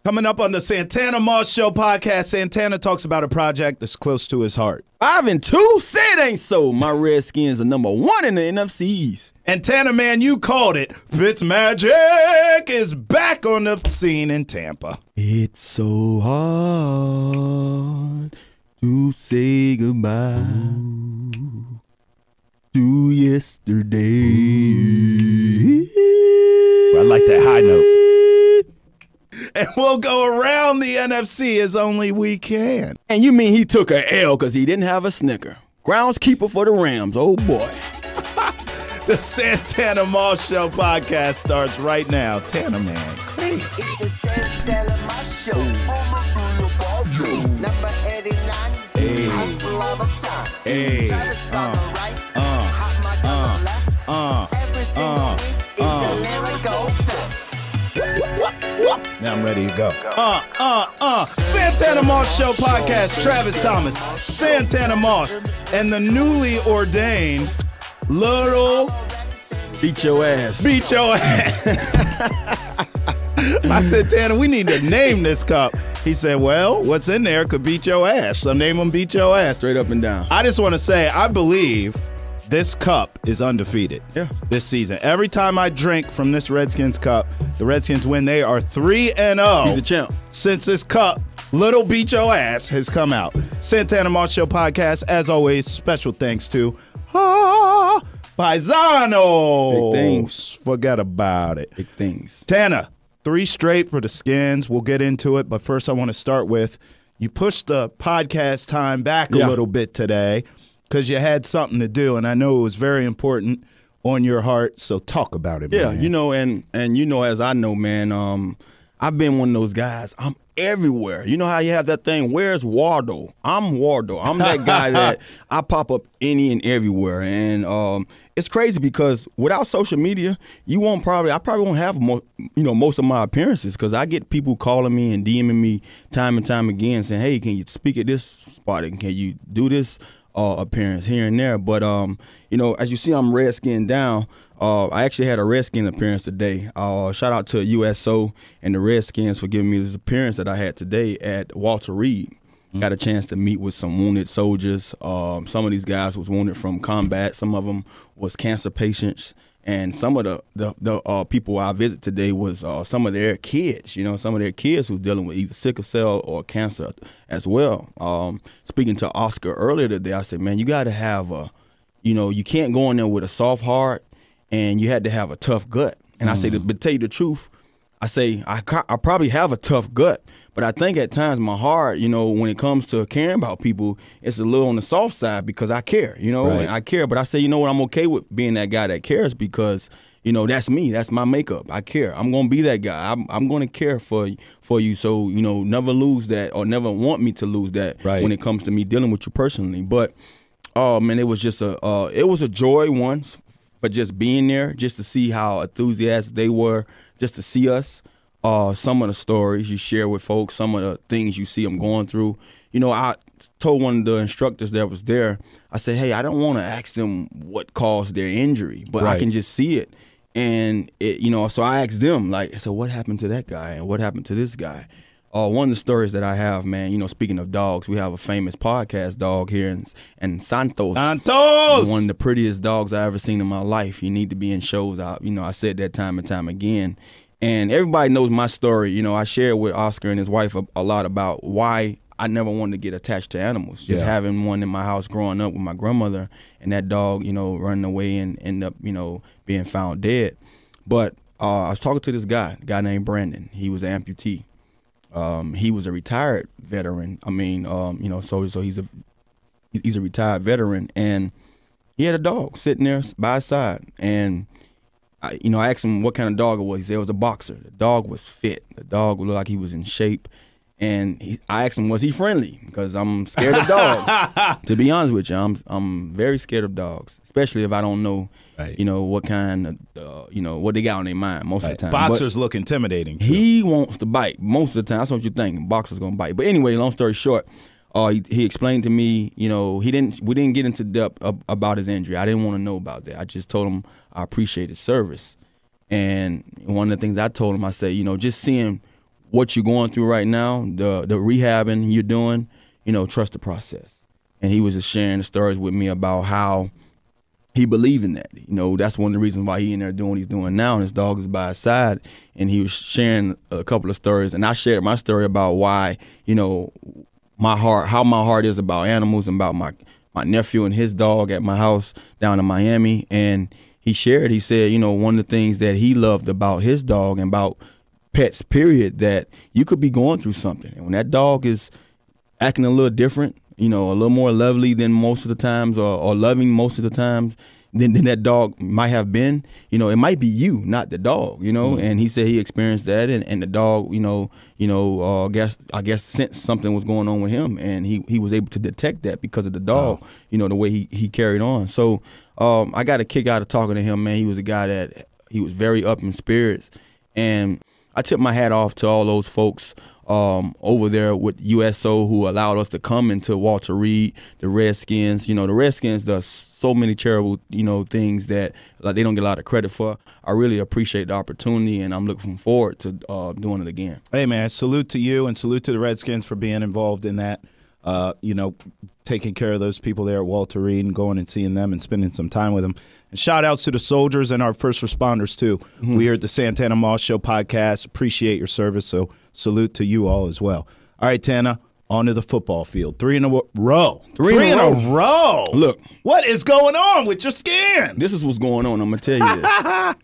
Coming up on the Santana Moss Show podcast, Santana talks about a project that's close to his heart. 5-2? Say it ain't so. My Redskins are number 1 in the NFC East. And Tana, man, you called it. Fitzmagic is back on the scene in Tampa. It's so hard to say goodbye to yesterday. I like that high note. And we'll go around the NFC as only we can. And you mean he took a L because he didn't have a Snicker? Groundskeeper for the Rams. Oh, boy. The Santana Moss Show podcast starts right now. Tana, man, crazy. It's a Santana Moss Show. Number 89. Hey. Hustle all the time. Hey. Travis on the right. Hot mic on the left. Every single week, it's a lyrical fact. Now I'm ready to go. Santana Moss Show podcast. Travis Thomas, Santana Moss, and the newly ordained Little Beat your ass. Beat Your Ass. I said, Tana, we need to name this cup. He said, well, what's in there could beat your ass. So name them Beat Your Ass. Straight up and down. I just want to say, I believe this cup is undefeated this season. Every time I drink from this Redskins cup, the Redskins win. They are 3-0. He's a champ. Since this cup, Little Beat Your Ass, has come out. Santana Moss Show podcast, as always, special thanks to Paisano. Big things. Forget about it. Big things. Tana, 3 straight for the Skins. We'll get into it, but first I want to start with, you pushed the podcast time back a little bit today because you had something to do, and I know it was very important on your heart, so talk about it, man. You know, and you know, as I know, man, I've been one of those guys. I'm everywhere. You know how you have that thing, where's Waldo? I'm Waldo. I'm that guy that I pop up any and everywhere. And it's crazy because without social media, I probably won't have most of my appearances because I get people calling me and DMing me time and time again saying, hey, can you speak at this spot? And can you do this appearance here and there? But, you know, as you see, I'm Redskin down. I actually had a Redskin appearance today. Shout out to USO and the Redskins for giving me this appearance that I had today at Walter Reed. Got a chance to meet with some wounded soldiers. Some of these guys was wounded from combat. Some of them was cancer patients. And some of the people I visit today was some of their kids, some of their kids who's dealing with either sickle cell or cancer as well. Speaking to Oscar earlier today, I said, man, you got to have you can't go in there with a soft heart, and you had to have a tough gut. And I say, to tell you the truth, I say I probably have a tough gut, but I think at times my heart, when it comes to caring about people, it's a little on the soft side because I care, Right. and I care. But I say, you know what, I'm okay with being that guy that cares because, that's me. That's my makeup. I care. I'm going to be that guy. I'm going to care for you. So, never lose that or never want me to lose that when it comes to me dealing with you personally. But, man, it was just it was a joy once for just being there, just to see how enthusiastic they were, just to see us. Some of the stories you share with folks, some of the things you see them going through. I told one of the instructors that was there, I said, hey, I don't want to ask them what caused their injury, but I can just see it. And, so I asked them, I said, what happened to that guy and what happened to this guy? One of the stories that I have, man, speaking of dogs, we have a famous podcast dog here in Santos. Santos! One of the prettiest dogs I ever seen in my life. You need to be in shows. I said that time and time again. And everybody knows my story. I share with Oscar and his wife a lot about why I never wanted to get attached to animals. Just having one in my house growing up with my grandmother and that dog, running away and end up, being found dead. But I was talking to this guy, a guy named Brandon. He was an amputee. He was a retired veteran. So he's a retired veteran, and he had a dog sitting there by his side. And I asked him what kind of dog it was. He said it was a boxer. The dog was fit. The dog looked like he was in shape. And I asked him, was he friendly? Because I'm scared of dogs. To be honest with you, I'm very scared of dogs, especially if I don't know, what kind of, what they got on their mind most of the time. Boxers look intimidating, too. He wants to bite most of the time. That's what you're thinking. Boxer's going to bite. But anyway, long story short, he explained to me, we didn't get into depth about his injury. I didn't want to know about that. I just told him I appreciate his service. And one of the things I told him, I said, just seeing what you're going through right now, the rehabbing you're doing, trust the process. And he was just sharing the stories with me about how he believed in that. That's one of the reasons why he in there doing what he's doing now, and his dog is by his side. And he was sharing a couple of stories, and I shared my story about why, how my heart is about animals and about my nephew and his dog at my house down in Miami. And he said, one of the things that he loved about his dog and about pets, period, that you could be going through something. And when that dog is acting a little different, a little more lovely than most of the times, or loving most of the times than that dog might have been, it might be you, not the dog, And he said he experienced that, and the dog, I guess sensed something was going on with him, and he was able to detect that because of the dog, the way he carried on. So I got a kick out of talking to him, man. He was a guy that he was very up in spirits, and I tip my hat off to all those folks over there with USO who allowed us to come into Walter Reed, the Redskins. The Redskins does so many charitable, things that they don't get a lot of credit for. I really appreciate the opportunity, and I'm looking forward to doing it again. Hey, man, salute to you and salute to the Redskins for being involved in that, taking care of those people there at Walter Reed and going and seeing them and spending some time with them. And shout-outs to the soldiers and our first responders, too. Mm-hmm. We here at the Santana Moss Show podcast appreciate your service, so salute to you all as well. All right, Tana, on to the football field. Three in a row. Three in a row. Look. What is going on with your skin? This is what's going on. I'm going to tell you this.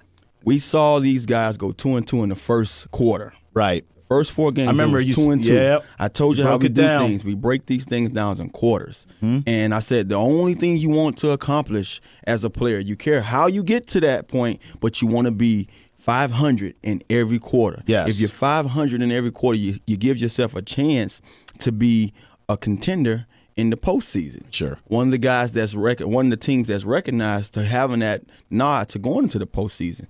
We saw these guys go 2-2 in the first quarter. Right. First 4 games, I remember you 2-2. Yep. I told you how we do things. We break these things down in quarters. Mm-hmm. And I said the only thing you want to accomplish as a player, you care how you get to that point, but you want to be 500 in every quarter. Yes. If you're 500 in every quarter, you give yourself a chance to be a contender in the postseason. Sure. One of the guys one of the teams that's recognized to having that nod to going into the postseason.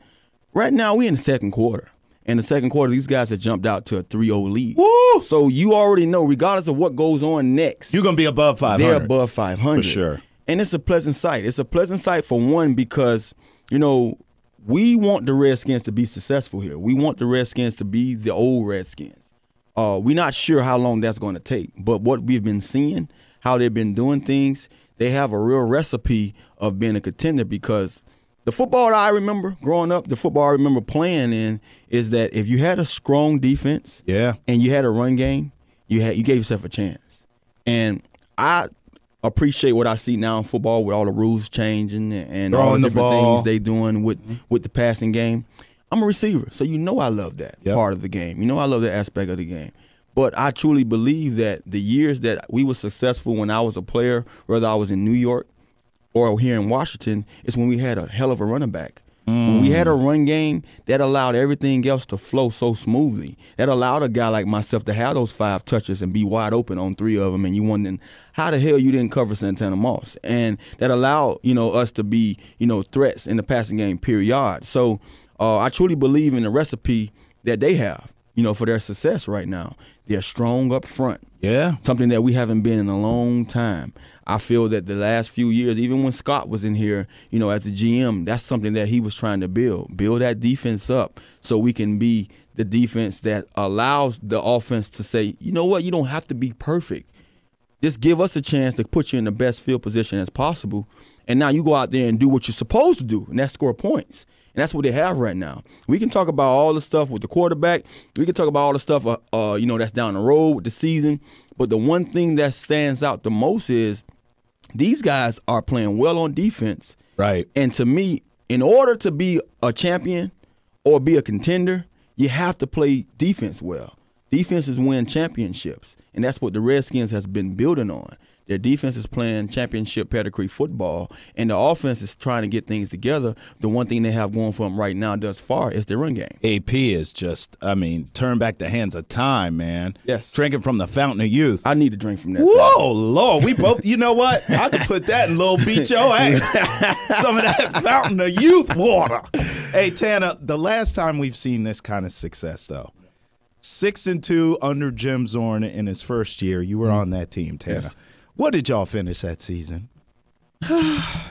Right now, we in the second quarter. In the second quarter, these guys have jumped out to a 3-0 lead. Woo! So you already know, regardless of what goes on next, you're going to be above 500. They're above 500. For sure. And it's a pleasant sight. It's a pleasant sight for one because, we want the Redskins to be successful here. We want the Redskins to be the old Redskins. We're not sure how long that's going to take. But what we've been seeing, how they've been doing things, they have a real recipe of being a contender because the football that I remember growing up, the football I remember playing in, is that if you had a strong defense and you had a run game, you gave yourself a chance. And I appreciate what I see now in football with all the rules changing and all the different things they doing with the passing game. I'm a receiver, so I love that part of the game. I love that aspect of the game. But I truly believe that the years that we were successful when I was a player, whether I was in New York or here in Washington, is when we had a hell of a running back. When we had a run game, that allowed everything else to flow so smoothly. That allowed a guy like myself to have those 5 touches and be wide open on 3 of them, and you wondering how the hell you didn't cover Santana Moss. And that allowed, us to be, threats in the passing game, period. So I truly believe in the recipe that they have, for their success right now. They're strong up front. Yeah. Something that we haven't been in a long time. I feel that the last few years, even when Scott was in here, as a GM, that's something that he was trying to build that defense up so we can be the defense that allows the offense to say, you know what, you don't have to be perfect. Just give us a chance to put you in the best field position as possible. And now you go out there and do what you're supposed to do, and that's score points. And that's what they have right now. We can talk about all the stuff with the quarterback. We can talk about all the stuff, that's down the road with the season. But the one thing that stands out the most is these guys are playing well on defense. Right. And to me, in order to be a champion or be a contender, you have to play defense well. Defenses win championships, and that's what the Redskins has been building on. Their defense is playing championship pedigree football, and the offense is trying to get things together. The one thing they have going for them right now thus far is their run game. AP is just, turn back the hands of time, man. Yes. Drinking from the fountain of youth. I need to drink from that. Whoa, Lord. We both, you know what? I could put that in Little Beat Your Ass. Some of that fountain of youth water. Hey, Tana, the last time we've seen this kind of success, though, 6-2 under Jim Zorn in his first year. You were on that team, Tana. Yes. What did y'all finish that season?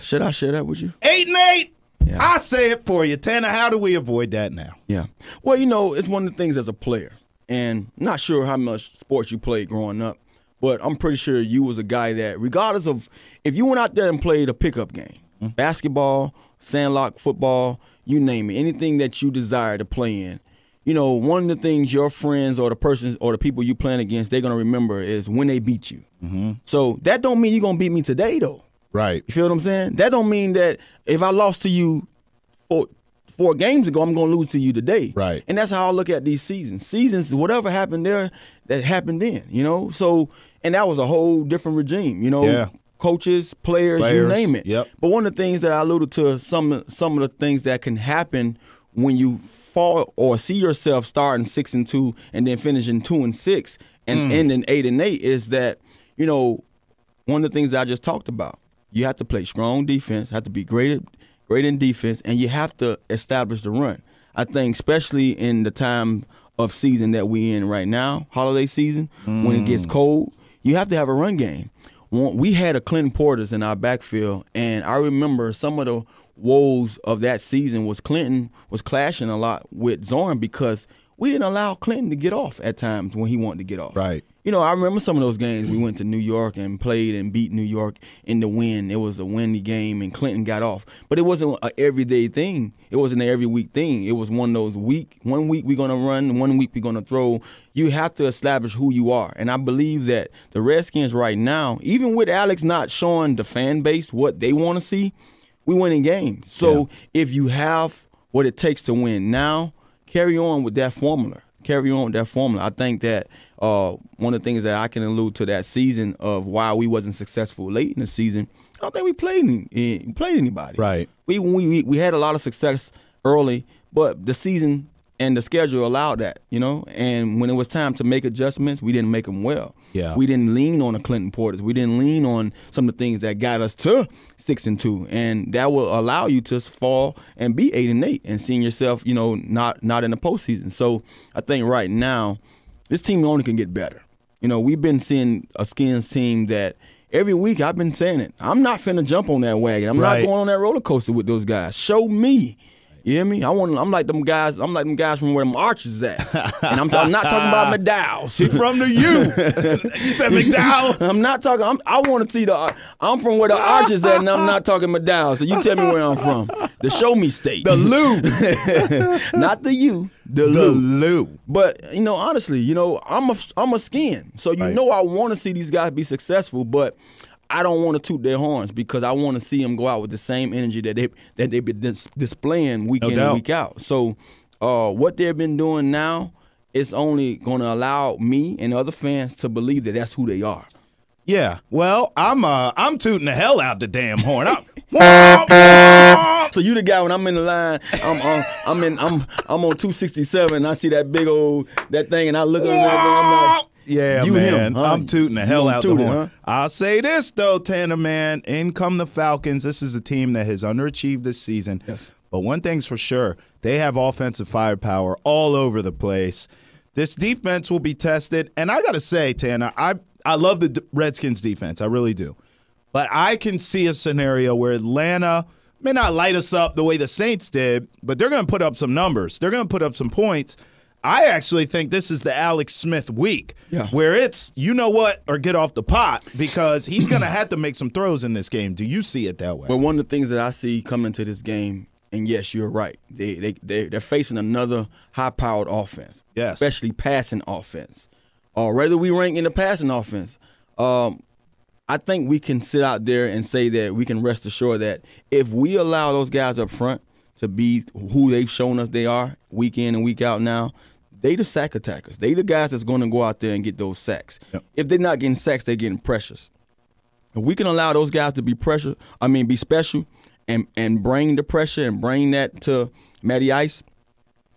Should I share that with you? 8-8. Yeah. I say it for you, Tana. How do we avoid that now? Yeah. Well, it's one of the things as a player. And not sure how much sports you played growing up, but I'm pretty sure you was a guy that, regardless of if you went out there and played a pickup game, basketball, sandlot football, you name it, anything that you desire to play in, one of the things your friends or the persons or the people you playing against, they're going to remember is when they beat you. So that don't mean you're going to beat me today, though. Right. You feel what I'm saying? That don't mean that if I lost to you 4 games ago, I'm going to lose to you today. Right. And that's how I look at these seasons. Seasons, whatever happened there, that happened then, So, and that was a whole different regime, Yeah. Coaches, players, you name it. Yep. But one of the things that I alluded to, some of the things that can happen when you fall or see yourself starting 6-2 and then finishing 2-6 and ending 8-8 is that, one of the things that I just talked about, you have to play strong defense, have to be great in defense, and you have to establish the run. I think especially in the time of season that we're in right now, holiday season, when it gets cold, you have to have a run game. We had a Clinton Portis in our backfield, and I remember some of the woes of that season was Clinton was clashing a lot with Zorn because we didn't allow Clinton to get off at times when he wanted to get off. Right. I remember some of those games we went to New York and played and beat New York in the win. It was a windy game, and Clinton got off. But it wasn't an everyday thing. It wasn't an every week thing. It was one of those one week we're going to run, 1 week we're going to throw. You have to establish who you are. And I believe that the Redskins right now, even with Alex not showing the fan base what they want to see, we winning games. So if you have what it takes to win now, carry on with that formula. I think that one of the things that I can allude to that season of why we wasn't successful late in the season, I don't think we played anybody. Right. We had a lot of success early, but the season and the schedule allowed that, And when it was time to make adjustments, we didn't make them well. Yeah. We didn't lean on the Clinton Portis. We didn't lean on some of the things that got us to 6-2, and that will allow you to fall and be 8-8 and seeing yourself, not in the postseason. So I think right now this team only can get better. We've been seeing a Skins team that every week I've been saying it. I'm not finna jump on that wagon. I'm not going on that roller coaster with those guys. Show me. You hear me? I'm like them guys. I'm like them guys from where them arches at, and I'm not talking about McDowell's. He from the U. You said McDowell's. I'm not talking. I want to see I'm from where the arches at, and I'm not talking McDowell's. So you tell me where I'm from. The show me state. The Lou. Not the U. The Lou. But honestly, I'm a Skin, so I want to see these guys be successful, but I don't want to toot their horns because I want to see them go out with the same energy that they've been displaying week in and week out. So what they've been doing now is only going to allow me and other fans to believe that that's who they are. Yeah. Well, I'm tooting the hell out the damn horn. So you the guy when I'm in the line, I'm on 267 and I see that big old that thing and I look at him and I'm like, yeah, you man. Him, huh? I'm tooting the hell out the horn. Huh? I'll say this, though, Tanner, man. In come the Falcons. This is a team that has underachieved this season. Yes. But one thing's for sure. They have offensive firepower all over the place. This defense will be tested. And I got to say, Tanner, I love the Redskins defense. I really do. But I can see a scenario where Atlanta may not light us up the way the Saints did, but they're going to put up some numbers. They're going to put up some points. I actually think this is the Alex Smith week where it's, or get off the pot because he's going to have to make some throws in this game. Do you see it that way? Well, one of the things that I see coming to this game, and yes, you're right, they're facing another high-powered offense, especially passing offense. Whether we rank in the passing offense, I think we can sit out there and say that we can rest assured that if we allow those guys up front to be who they've shown us they are week in and week out now, they the sack attackers. They the guys that's going to go out there and get those sacks. Yep. If they're not getting sacks, they're getting pressures. If we can allow those guys to be special and bring the pressure and bring that to Matty Ice,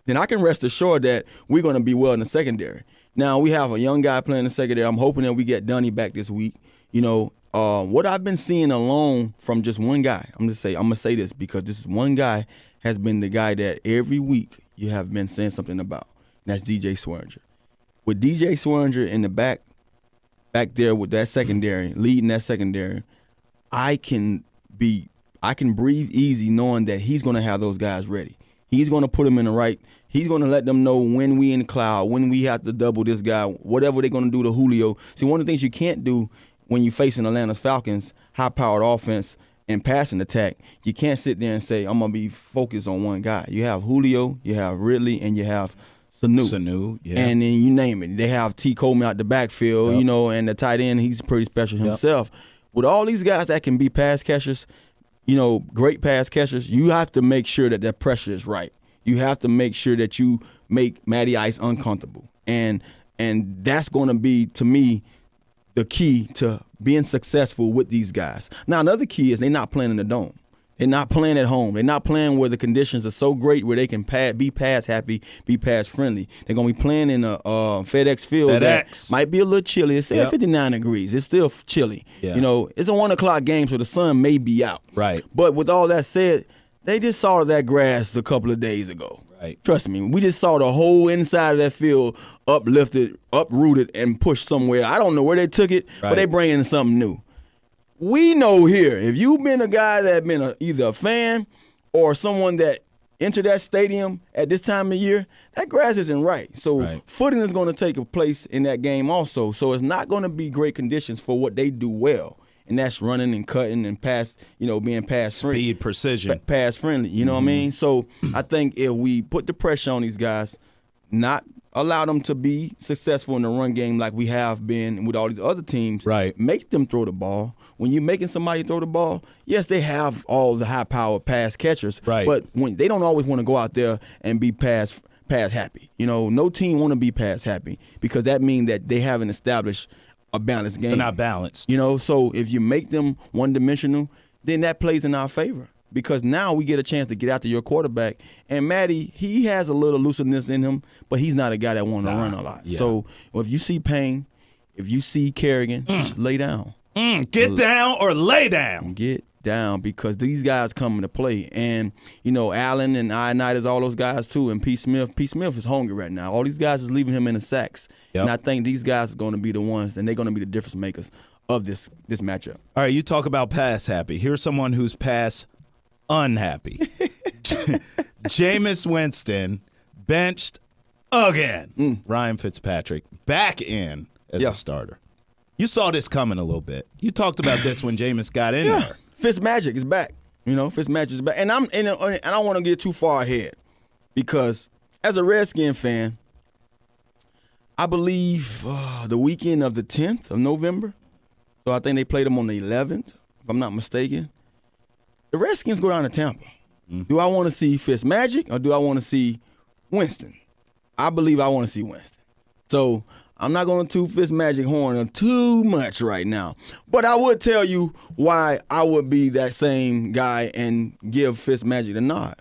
then I can rest assured that we're going to be well in the secondary. Now, we have a young guy playing in the secondary. I'm hoping that we get Dunny back this week. What I've been seeing alone from just one guy, I'm going to say this because this is one guy has been the guy that every week you have been saying something about. And that's DJ Swearinger. With DJ Swearinger in the back there with that secondary, leading that secondary, I can breathe easy knowing that he's going to have those guys ready. He's going to put them in the right. He's going to let them know when we in the cloud, when we have to double this guy, whatever they're going to do to Julio. See, one of the things you can't do when you're facing Atlanta Falcons, high-powered offense and passing attack, you can't sit there and say, I'm going to be focused on one guy. You have Julio, you have Ridley, and you have Sanu, yeah. And then you name it. They have T. Coleman out the backfield, Yep. And the tight end, he's pretty special himself. With all these guys that can be pass catchers, great pass catchers, you have to make sure that that pressure is right. You have to make sure that you make Matty Ice uncomfortable. And that's going to be, to me, the key to being successful with these guys. Now, another key is they're not playing in the dome. They're not playing at home. They're not playing where the conditions are so great where they can be pass happy, be pass friendly. They're going to be playing in a FedEx field that might be a little chilly. It's still 59 degrees. It's still chilly. Yeah. It's a 1 o'clock game, so the sun may be out. Right. But with all that said, they just saw that grass a couple of days ago. Right. Trust me, we just saw the whole inside of that field uplifted, uprooted, and pushed somewhere. I don't know where they took it, but they bring in something new. We know here, if you've been a guy that been either a fan or someone that entered that stadium at this time of year, that grass isn't right. So footing is going to take a place in that game also. So it's not going to be great conditions for what they do well. And that's running and cutting and pass, being pass friendly. Speed, precision. Pass friendly, you know what I mean? So I think if we put the pressure on these guys, not allow them to be successful in the run game like we have been with all these other teams, make them throw the ball. When you're making somebody throw the ball, yes, they have all the high-powered pass catchers, but when they don't always want to go out there and be pass happy. No team want to be pass happy because that means that they haven't established a balanced game. They're not balanced. So if you make them one-dimensional, then that plays in our favor because now we get a chance to get after your quarterback. And Matty, he has a little looseness in him, but he's not a guy that want to run a lot. Yeah. So if you see Payne, if you see Kerrigan, just lay down. Get down or lay down. Get down because these guys come into play. And, Allen and Ioannidis, all those guys too, and P. Smith. P. Smith is hungry right now. All these guys is leaving him in the sacks. Yep. And I think these guys are going to be the ones, and they're going to be the difference makers of this matchup. All right, you talk about pass happy. Here's someone who's pass unhappy. Jameis Winston benched again. Ryan Fitzpatrick back in as a starter. You saw this coming a little bit. You talked about this when Jameis got in there. Fitzmagic is back. Fitzmagic is back. And I don't want to get too far ahead because as a Redskin fan, I believe the weekend of the 10th of November, so I think they played them on the 11th, if I'm not mistaken, the Redskins go down to Tampa. Do I want to see Fitzmagic or do I want to see Winston? I believe I want to see Winston. So I'm not going to toot Fitzmagic horn too much right now. But I would tell you why I would be that same guy and give Fitzmagic the nod.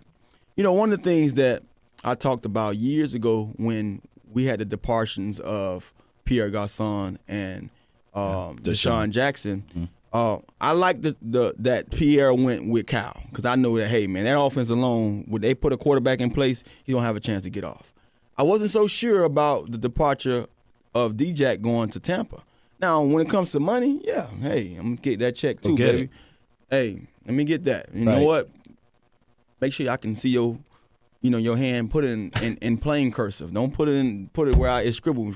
One of the things that I talked about years ago when we had the departions of Pierre Garçon and Deshaun Jackson, I like that Pierre went with Cal because I know that, hey, man, that offense alone, when they put a quarterback in place, he's going to have a chance to get off. I wasn't so sure about the departure of D-Jack going to Tampa. Now, when it comes to money, hey, I'm going to get that check too, baby. It. Hey, let me get that. You know what? Make sure I can see your hand, put it in plain cursive. Don't put it where it's scribble.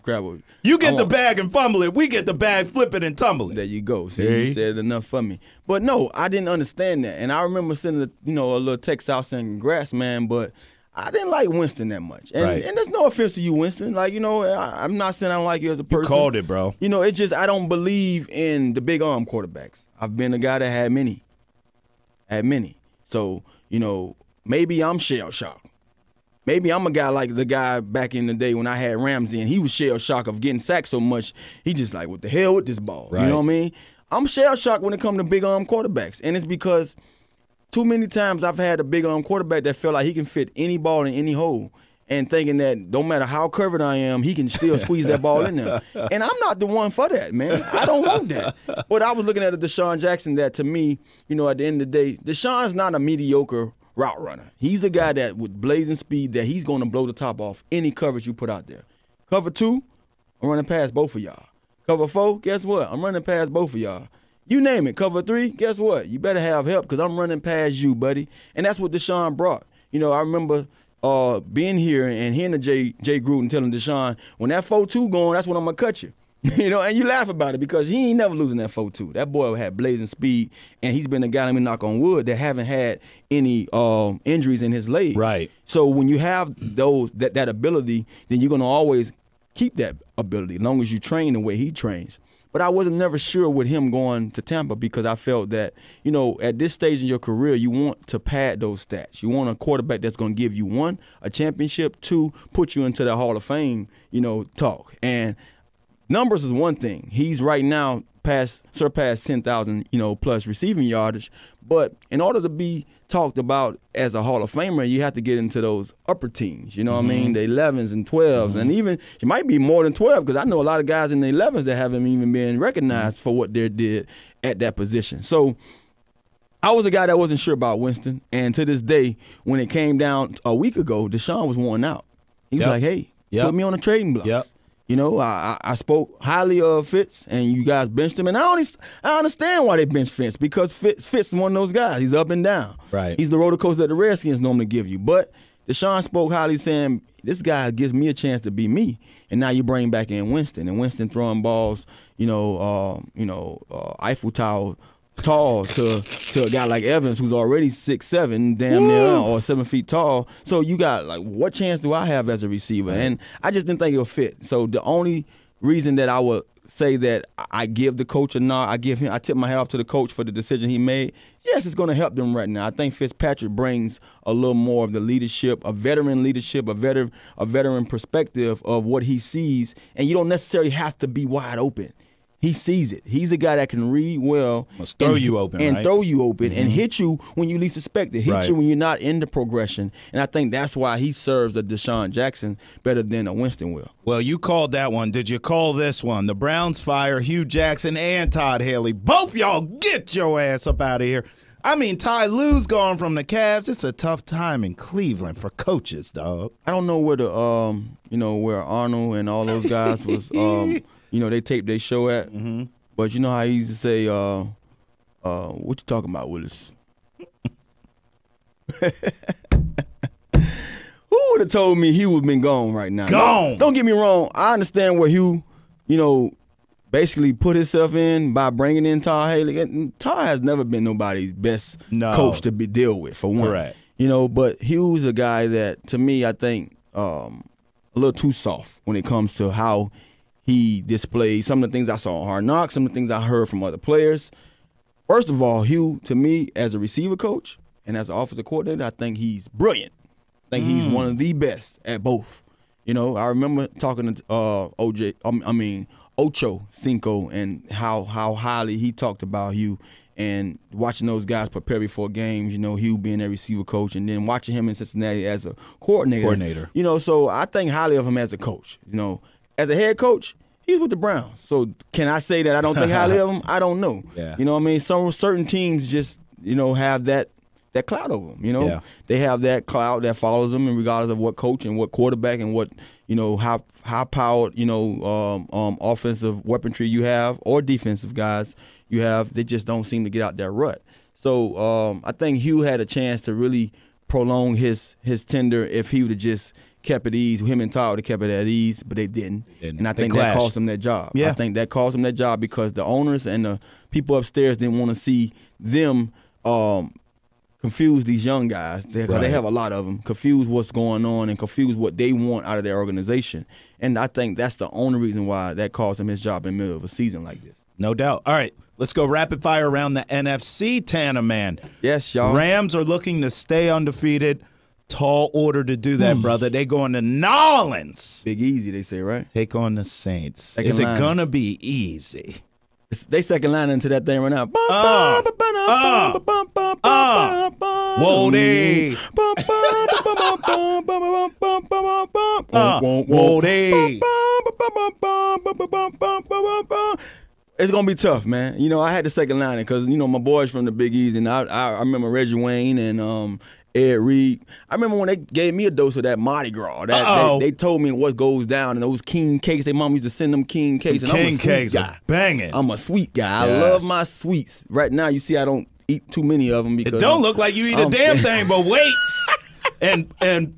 You get the bag and fumble it. We get the bag, flip it, and tumble it. There you go. See, you said enough for me. But no, I didn't understand that. And I remember sending a little text out saying, congrats, man, but I didn't like Winston that much. And there's no offense to you, Winston. I'm not saying I don't like you as a person. You called it, bro. It's just I don't believe in the big arm quarterbacks. I've been a guy that had many. So, maybe I'm shell-shocked. Maybe I'm a guy like the guy back in the day when I had Ramsey, and he was shell-shocked of getting sacked so much, he just like, what the hell with this ball? You know what I mean? I'm shell-shocked when it comes to big arm quarterbacks, and it's because too many times I've had a big arm quarterback that felt like he can fit any ball in any hole and thinking that no matter how covered I am, he can still squeeze that ball in there. And I'm not the one for that, man. I don't want that. But I was looking at a Deshaun Jackson that, to me, at the end of the day, Deshaun's not a mediocre route runner. He's a guy that with blazing speed that he's going to blow the top off any coverage you put out there. Cover 2, I'm running past both of y'all. Cover 4, guess what? I'm running past both of y'all. You name it. Cover 3, guess what? You better have help because I'm running past you, buddy. And that's what Deshaun brought. I remember being here and hearing the Jay Gruden telling Deshaun, when that 4-2 going, that's when I'm going to cut you. And you laugh about it because he ain't never losing that 4-2. That boy had blazing speed, and he's been a guy, let me knock on wood, that haven't had any injuries in his legs. Right. So when you have that ability, then you're going to always keep that ability as long as you train the way he trains. But I wasn't never sure with him going to Tampa because I felt that, at this stage in your career, you want to pad those stats. You want a quarterback that's going to give you, 1, a championship, 2, put you into the Hall of Fame, talk. And numbers is one thing. He's right now surpassed 10,000, plus receiving yardage. But in order to be talked about as a Hall of Famer, you have to get into those upper teams. You know what I mean? The 11s and 12s. And even it might be more than 12 because I know a lot of guys in the 11s that haven't even been recognized for what they did at that position. So I was a guy that wasn't sure about Winston. And to this day, when it came down a week ago, Deshaun was worn out. He was like, hey, put me on the trading blocks. Yep. I spoke highly of Fitz, and you guys benched him. And I understand why they benched Fitz, because Fitz is one of those guys. He's up and down. Right. He's the roller coaster that the Redskins normally give you. But Deshaun spoke highly, saying, this guy gives me a chance to be me. And now you bring back in Winston, and Winston throwing balls, Eiffel Tower tall to a guy like Evans, who's already 6'7", damn near, or 7 feet tall. So you got, what chance do I have as a receiver? Right. And I just didn't think it'll fit. So the only reason that I would say that I give the coach a nod, I tip my hat off to the coach for the decision he made. Yes, it's going to help them right now. I think Fitzpatrick brings a little more of the leadership, a veteran leadership, a veteran perspective of what he sees, and you don't necessarily have to be wide open. He sees it. He's a guy that can read well. Must throw you open, and right? throw you open and hit you when you least expect it. Hit Right. you when you're not in the progression. And I think that's why he serves a Deshaun Jackson better than a Winston will. Well, you called that one. Did you call this one? The Browns fire Hugh Jackson and Todd Haley. Both y'all get your ass up out of here. I mean, Ty Lue's gone from the Cavs. It's a tough time in Cleveland for coaches, dog. I don't know where where Arnold and all those guys was they taped their show at. Mm-hmm. But you know how he used to say, what you talking about, Willis? Who would have told me Hugh would have been gone right now? Gone. Don't get me wrong. I understand where Hugh, basically put himself in by bringing in Todd Haley. And Todd has never been nobody's best coach to deal with, for one. Correct. But Hugh's a guy that, to me, I think a little too soft when it comes to how he displays some of the things I saw on Hard Knocks, some of the things I heard from other players. First of all, Hugh, to me, as a receiver coach and as an offensive coordinator, I think he's brilliant. I think he's one of the best at both. I remember talking to Ocho Cinco and how highly he talked about Hugh, and watching those guys prepare before games, Hugh being their receiver coach, and then watching him in Cincinnati as a coordinator. So I think highly of him as a coach. As a head coach, he's with the Browns. So can I say that I don't think highly of him? I don't know. Yeah. You know what I mean? Some certain teams just, have that cloud over them, Yeah. They have that cloud that follows them, and regardless of what coach and what quarterback and what, how powered, offensive weaponry you have or defensive guys you have, they just don't seem to get out that rut. So I think Hugh had a chance to really prolong his tenure if he would have just kept at ease. Him and Todd would have kept it at ease, but they didn't. And I think that cost him that job. Yeah. I think that cost him that job because the owners and the people upstairs didn't want to see them confuse these young guys. They have a lot of them. Confuse what's going on and confuse what they want out of their organization. And I think that's the only reason why that cost him his job in the middle of a season like this. No doubt. All right, let's go rapid fire around the NFC, Tana, man. Yes, y'all. Rams are looking to stay undefeated. Tall order to do that, brother. They going to Nolans. Big easy, they say, right? Take on the Saints. Second Is it line. going to be easy? They second line into that thing right now. Whoa-dee. Whoa-dee. It's going to be tough, man. I had the second line because, my boys from the Big East, and I remember Reggie Wayne and Ed Reed. I remember when they gave me a dose of that Mardi Gras. They told me what goes down and those king cakes. Their mom used to send them king cakes. And I'm a sweet guy. Banging. I'm a sweet guy. Yes. I love my sweets. Right now, you see I don't eat too many of them because It don't look like you eat a damn thing but weights. and fucking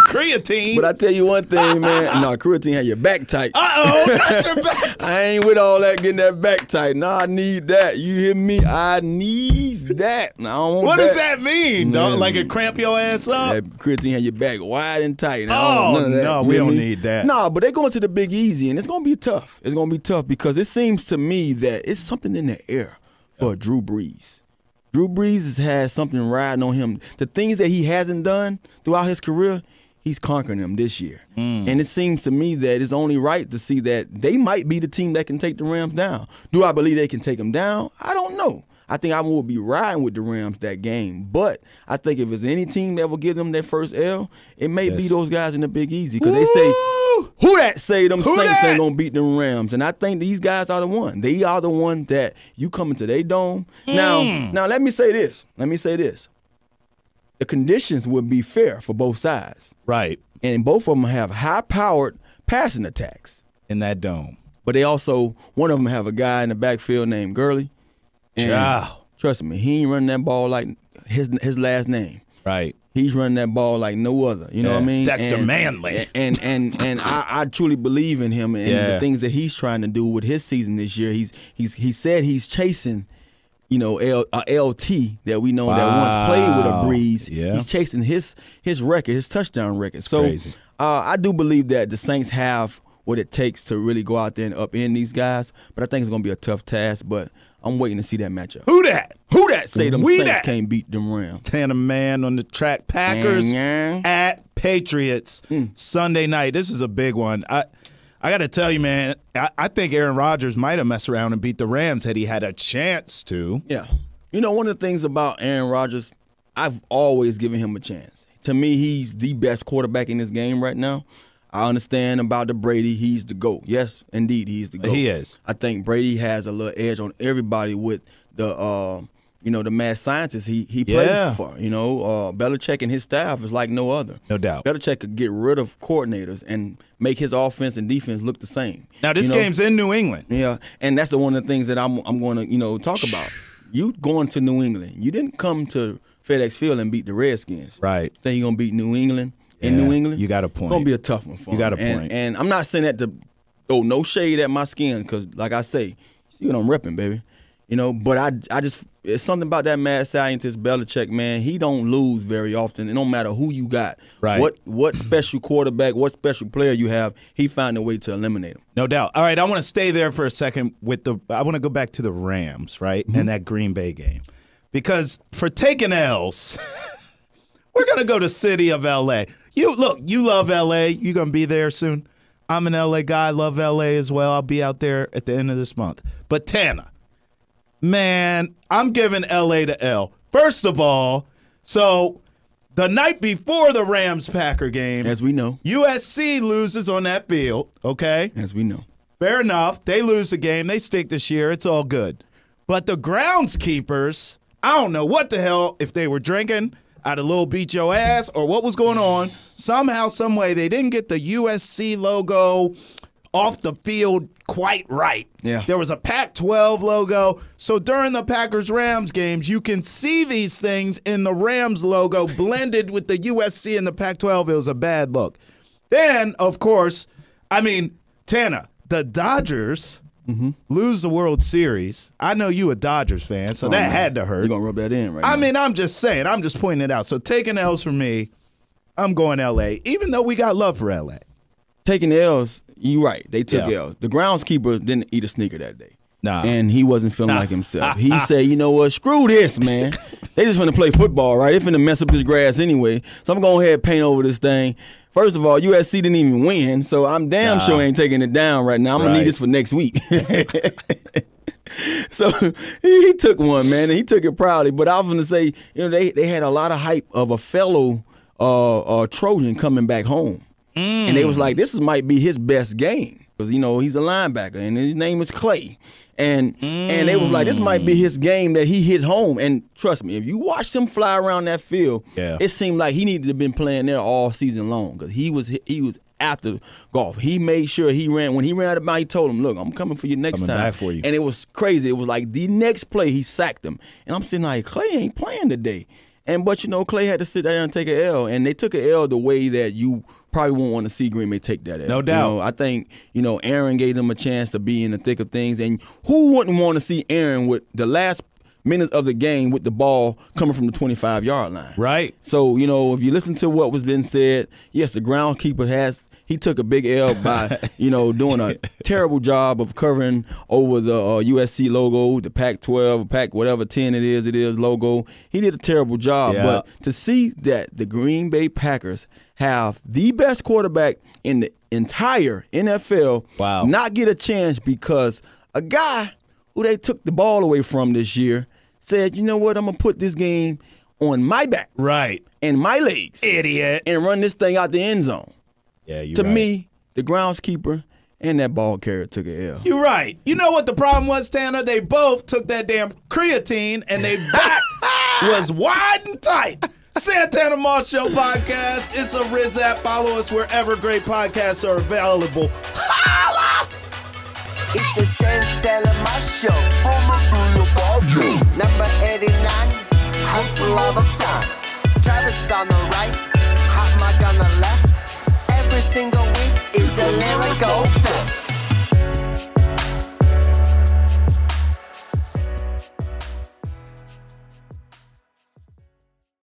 creatine. But I tell you one thing, man. No, creatine had your back tight. That's your back. I ain't with all that getting that back tight. No, I need that. You hear me? I need that. No, I don't want What that. does that mean, dog? Like it cramp your ass up? That creatine had your back wide and tight. Oh, none of that. no, You we hear don't me? need that. No, but they're going to the Big Easy, and it's going to be tough. It's going to be tough because it seems to me that it's something in the air for Drew Brees. Drew Brees has something riding on him. The things that he hasn't done throughout his career, he's conquering them this year. And it seems to me that it's only right to see that they might be the team that can take the Rams down. Do I believe they can take them down? I don't know. I think I will be riding with the Rams that game. But I think if there's any team that will give them their first L, it may be those guys in the Big Easy. Because they say, who that say them Saints ain't going to beat them Rams? And I think these guys are the one. They are the one that you come into their dome. Now, let me say this. The conditions would be fair for both sides. Right. And both of them have high-powered passing attacks. In that dome. But they also, one of them have a guy in the backfield named Gurley. And trust me, he ain't running that ball like his last name. Right. He's running that ball like no other. You know what I mean? Dexter Manley. And I truly believe in him and the things that he's trying to do with his season this year. He said he's chasing, LT that we know that once played with a Breeze. Yeah. He's chasing his record, his touchdown record. So crazy. I do believe that the Saints have what it takes to really go out there and upend these guys. But I think it's going to be a tough task. But I'm waiting to see that matchup. Who that? Say them Saints can't beat them Rams? Santana man on the track. Packers at Patriots Sunday night. This is a big one. I got to tell you, man, I think Aaron Rodgers might have messed around and beat the Rams had he had a chance to. Yeah. One of the things about Aaron Rodgers, I've always given him a chance. To me, he's the best quarterback in this game right now. I understand about the Brady. He's the GOAT. Yes, indeed, he's the GOAT. He is. I think Brady has a little edge on everybody with the the mad scientist he plays for. Belichick and his staff is like no other. No doubt. Belichick could get rid of coordinators and make his offense and defense look the same. Now, this game's in New England. Yeah, and that's one of the things that I'm going to talk about. You going to New England. You didn't come to FedEx Field and beat the Redskins. Right. Then you're going to beat New England. In New England, you got a point. It's going to be a tough one for him. You got a point. And I'm not saying that to throw no shade at my skin because, like I say, I'm repping, baby. But I just it's something about that mad scientist Belichick, man. He don't lose very often. It don't matter who you got. Right. What special quarterback, what special player you have, he found a way to eliminate him. No doubt. All right, I want to stay there for a second I want to go back to the Rams, right, and that Green Bay game. Because for taking L's, we're going to go to city of L.A. You love L.A. You going to be there soon? I'm an L.A. guy. I love L.A. as well. I'll be out there at the end of this month. But Tana, man, I'm giving L.A. to L. First of all, so the night before the Rams-Packer game, as we know, USC loses on that field, okay? As we know. Fair enough. They lose the game. They stink this year. It's all good. But the groundskeepers, I don't know what the hell, if they were drinking out of Little Beat Your Ass or what was going on. Somehow, some way, they didn't get the USC logo off the field quite right. Yeah. There was a Pac-12 logo. So during the Packers-Rams games, you can see these things in the Rams logo blended with the USC and the Pac-12. It was a bad look. Then, of course, Tana, the Dodgers lose the World Series. I know you a Dodgers fan, so that had to hurt. You're going to rub that in right now. I'm just saying. I'm just pointing it out. So taking L's for me, I'm going L.A., even though we got love for L.A. Taking L's, you right. They took L's. The groundskeeper didn't eat a sneaker that day. Nah. And he wasn't feeling like himself. He said, you know what, screw this, man. They just finna play football, right? They finna mess up this grass anyway. So I'm going to go ahead and paint over this thing. First of all, USC didn't even win, so I'm damn sure ain't taking it down right now. I'm going to need this for next week. So he took one, man, and he took it proudly. But I was going to say, they had a lot of hype of a fellow Trojan coming back home. And they was like, this might be his best game. Because, he's a linebacker, and his name is Clay. And they was like, this might be his game that he hits home. And trust me, if you watched him fly around that field, it seemed like he needed to have been playing there all season long because he was after golf. He made sure he ran. When he ran out of bounds, he told him, look, I'm coming for you next time. Back for you. And it was crazy. It was like the next play, he sacked him. And I'm sitting like, Clay ain't playing today. But Clay had to sit there and take an L, and they took an L the way that you probably won't want to see Green Bay take that L. No doubt. I think Aaron gave them a chance to be in the thick of things, and who wouldn't want to see Aaron with the last minutes of the game with the ball coming from the 25-yard line? Right. So if you listen to what was being said, yes, the groundkeeper he took a big L by, doing a terrible job of covering over the USC logo, the Pac-12, Pac whatever 10 it is logo. He did a terrible job. Yeah. But to see that the Green Bay Packers have the best quarterback in the entire NFL not get a chance because a guy who they took the ball away from this year said, you know what, I'm going to put this game on my back. Right. And my legs. Idiot. And run this thing out the end zone. Yeah, to me, the groundskeeper and that ball carrier took an L. You're right. You know what the problem was, Tanner? They both took that damn creatine and they back was wide and tight. Santana Moss Show podcast. It's a Riz app. Follow us wherever great podcasts are available. Holla! It's a Santana Moss Show. Number 89, hustle all the time. Travis on the right, hot mic on the left. Every single